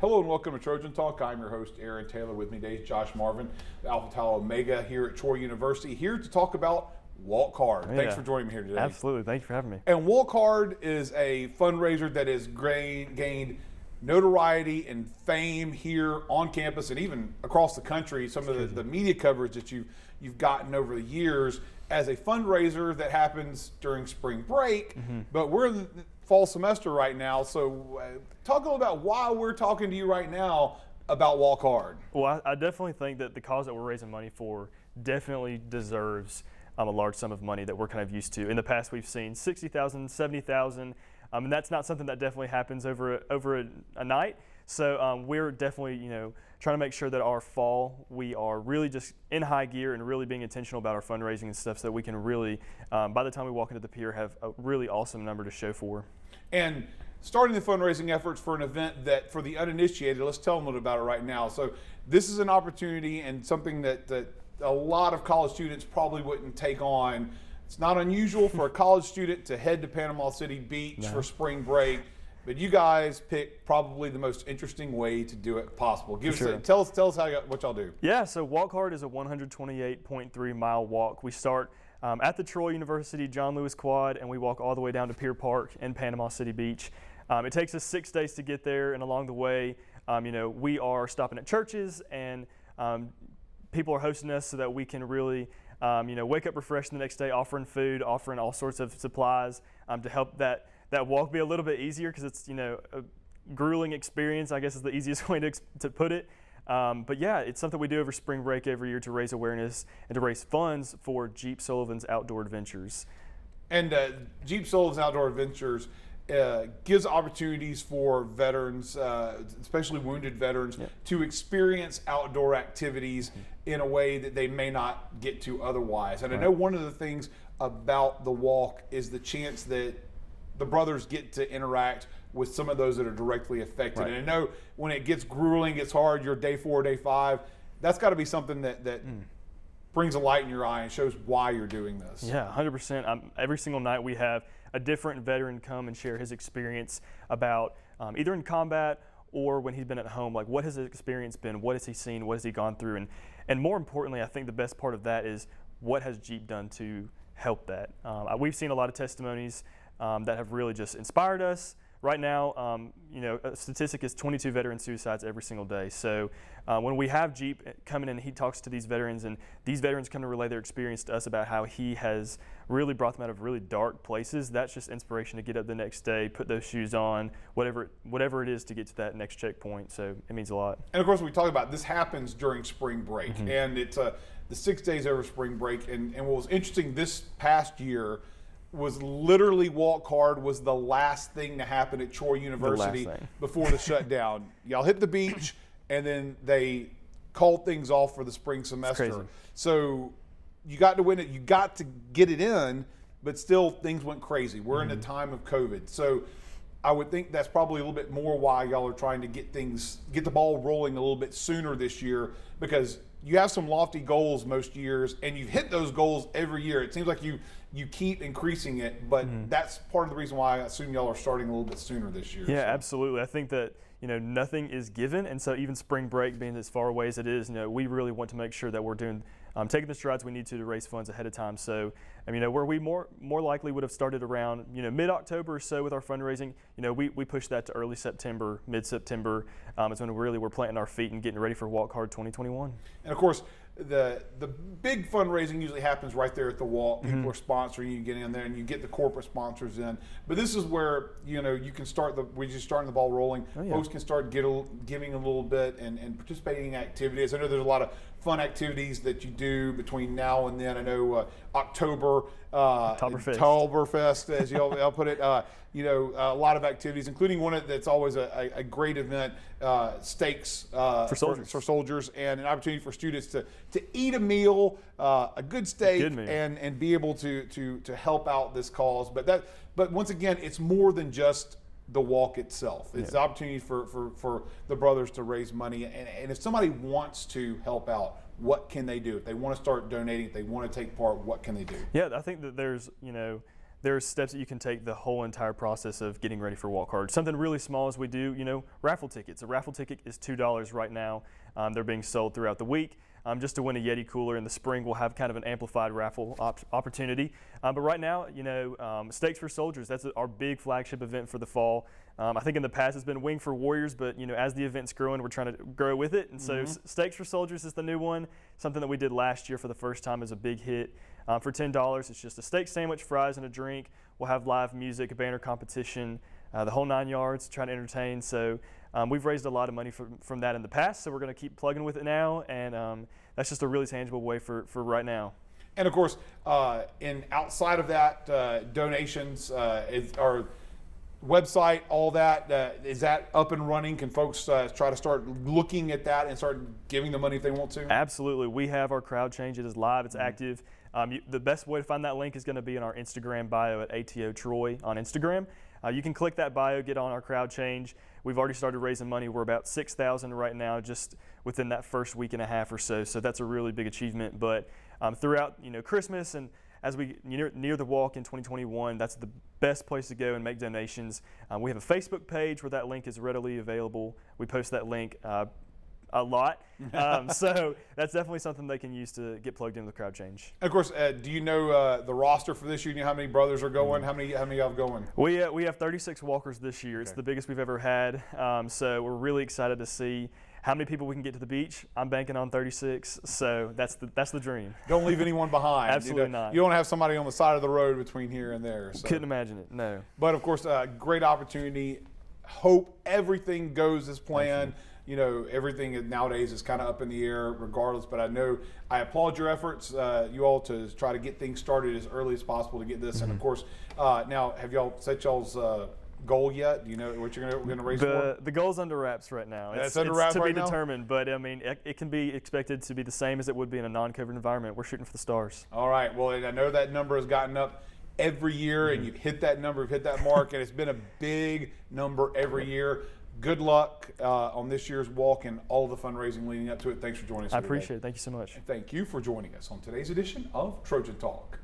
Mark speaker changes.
Speaker 1: Hello and welcome to Trojan Talk. I'm your host, Aaron Taylor. With me today is Josh Marvin, Alpha Tau Omega here at Troy University, here to talk about Walk Hard. Thanks for joining me here today.
Speaker 2: Absolutely. Thank you for having me.
Speaker 1: And Walk Hard is a fundraiser that has gained notoriety and fame here on campus and even across the country. Some of the media coverage that you've gotten over the years as a fundraiser that happens during spring break, but we're in the fall semester right now, so talk a little about why we're talking to you right now about Walk Hard.
Speaker 2: Well, I definitely think that the cause that we're raising money for definitely deserves a large sum of money that we're kind of used to. In the past, we've seen $60,000, $70,000, and that's not something that definitely happens over a night. So we're definitely, trying to make sure that our fall, we are really just in high gear and really being intentional about our fundraising and stuff so that we can really, by the time we walk into the pier, have a really awesome number to show for.
Speaker 1: And starting the fundraising efforts for an event that, for the uninitiated, let's tell them a little about it right now. So this is an opportunity and something that a lot of college students probably wouldn't take on. It's not unusual for a college student to head to Panama City Beach for spring break, but you guys picked probably the most interesting way to do it possible. Tell us what y'all do.
Speaker 2: Yeah, so Walk Hard is a 128.3 mile walk. We start at the Troy University John Lewis Quad, and we walk all the way down to Pier Park in Panama City Beach. It takes us 6 days to get there, and along the way, we are stopping at churches, and people are hosting us so that we can really, wake up refreshed the next day, offering food, offering all sorts of supplies to help that walk be a little bit easier, because it's a grueling experience, I guess is the easiest way to put it. But yeah, it's something we do over spring break every year to raise awareness and to raise funds for Jeep Sullivan's Outdoor Adventures.
Speaker 1: And Jeep Sullivan's Outdoor Adventures gives opportunities for veterans, especially wounded veterans, to experience outdoor activities in a way that they may not get to otherwise. And I know one of the things about the walk is the chance that the brothers get to interact with some of those that are directly affected. And I know when it gets grueling, it's hard, you're day 4, day 5, that's got to be something that brings a light in your eye and shows why you're doing this.
Speaker 2: Yeah, 100%. Every single night we have a different veteran come and share his experience about either in combat or when he's been at home, like what has his experience been, what has he seen, what has he gone through, and more importantly, I think the best part of that is what has Jeep done to help that. We've seen a lot of testimonies that have really just inspired us. Right now, a statistic is 22 veteran suicides every single day. So when we have Jeep coming in, he talks to these veterans, and these veterans come to relay their experience to us about how he has really brought them out of really dark places. That's just inspiration to get up the next day, put those shoes on, whatever it is to get to that next checkpoint. So it means a lot.
Speaker 1: And of course, we talk about this happens during spring break, and it's the 6 days over spring break. And what was interesting this past year was literally Walk Hard was the last thing to happen at Troy University before the shutdown. Y'all hit the beach, and then they called things off for the spring semester. So you got to win it. You got to get it in, but still things went crazy. We're in a time of COVID. So I would think that's probably a little bit more why y'all are trying to get the ball rolling a little bit sooner this year, because you have some lofty goals most years, and you've hit those goals every year. It seems like you keep increasing it, but that's part of the reason why I assume y'all are starting a little bit sooner this year.
Speaker 2: Yeah, absolutely. I think that nothing is given, and so even spring break being as far away as it is, we really want to make sure that we're doing taking the strides we need to raise funds ahead of time. So, where we more likely would have started around mid-October or so with our fundraising, we pushed that to early September, mid-September. Is when we're planting our feet and getting ready for Walk Hard 2021.
Speaker 1: And of course, the big fundraising usually happens right there at the walk. People are sponsoring you, get in there, and you get the corporate sponsors in. But this is where you can start we're just starting the ball rolling. Folks can start giving a little bit and participating in activities. I know there's a lot of fun activities that you do between now and then. I know Oktoberfest, as y'all put it. A lot of activities, including one that's always a great event, steaks for soldiers, and an opportunity for students to eat a meal, a good steak, and be able to help out this cause. But once again, it's more than just the walk itself. It's the opportunity for the brothers to raise money. And if somebody wants to help out, what can they do? If they want to start donating, if they want to take part, what can they do?
Speaker 2: Yeah, I think that there's, there are steps that you can take the whole entire process of getting ready for walk hard. Something really small as we do, raffle tickets. A raffle ticket is $2 right now. They're being sold throughout the week. Just to win a Yeti cooler in the spring, we'll have kind of an amplified raffle opportunity. But right now, Stakes for Soldiers, that's our big flagship event for the fall. I think in the past it's been Wing for Warriors, but as the event's growing, we're trying to grow with it. And so Stakes for Soldiers is the new one, something that we did last year for the first time as a big hit. For $10, it's just a steak sandwich, fries, and a drink. We'll have live music, a banner competition, the whole 9 yards, trying to entertain. So we've raised a lot of money from that in the past, so we're going to keep plugging with it now, and that's just a really tangible way for right now.
Speaker 1: And of course, outside of that, donations, our website, all that, is that up and running? Can folks try to start looking at that and start giving the money if they want to?
Speaker 2: Absolutely. We have our crowd change. It is live. It's active. The best way to find that link is going to be in our Instagram bio at ATO Troy on Instagram. You can click that bio, get on our crowd change. We've already started raising money. We're about 6,000 right now, just within that first week and a half or so. So that's a really big achievement. But throughout Christmas and as we near the walk in 2021, that's the best place to go and make donations. We have a Facebook page where that link is readily available. We post that link a lot. So that's definitely something they can use to get plugged into the crowd change.
Speaker 1: And of course, do you know the roster for this year? Do you know how many brothers are going? How many y'all have going?
Speaker 2: We have 36 walkers this year.
Speaker 1: Okay.
Speaker 2: It's the biggest we've ever had. So we're really excited to see how many people we can get to the beach. I'm banking on 36. So that's the dream.
Speaker 1: Don't leave anyone behind.
Speaker 2: Absolutely not.
Speaker 1: You don't have somebody on the side of the road between here and there. So.
Speaker 2: Couldn't imagine it. No.
Speaker 1: But of course, great opportunity. Hope everything goes as planned. Everything nowadays is kind of up in the air regardless, but I applaud your efforts, you all, to try to get things started as early as possible to get this. And of course, now, have y'all set y'all's goal yet? Do you know what you're going to raise for?
Speaker 2: The goal's under wraps right now.
Speaker 1: It's under wraps
Speaker 2: to
Speaker 1: right
Speaker 2: be
Speaker 1: now?
Speaker 2: determined, but I mean, it can be expected to be the same as it would be in a non-covered environment. We're shooting for the stars.
Speaker 1: All right. Well, and I know that number has gotten up every year, and you've hit that number, you've hit that mark, and it's been a big number every year. Good luck on this year's walk and all the fundraising leading up to it. Thanks for joining us.
Speaker 2: I appreciate it. Thank you so much.
Speaker 1: And thank you for joining us on today's edition of Trojan Talk.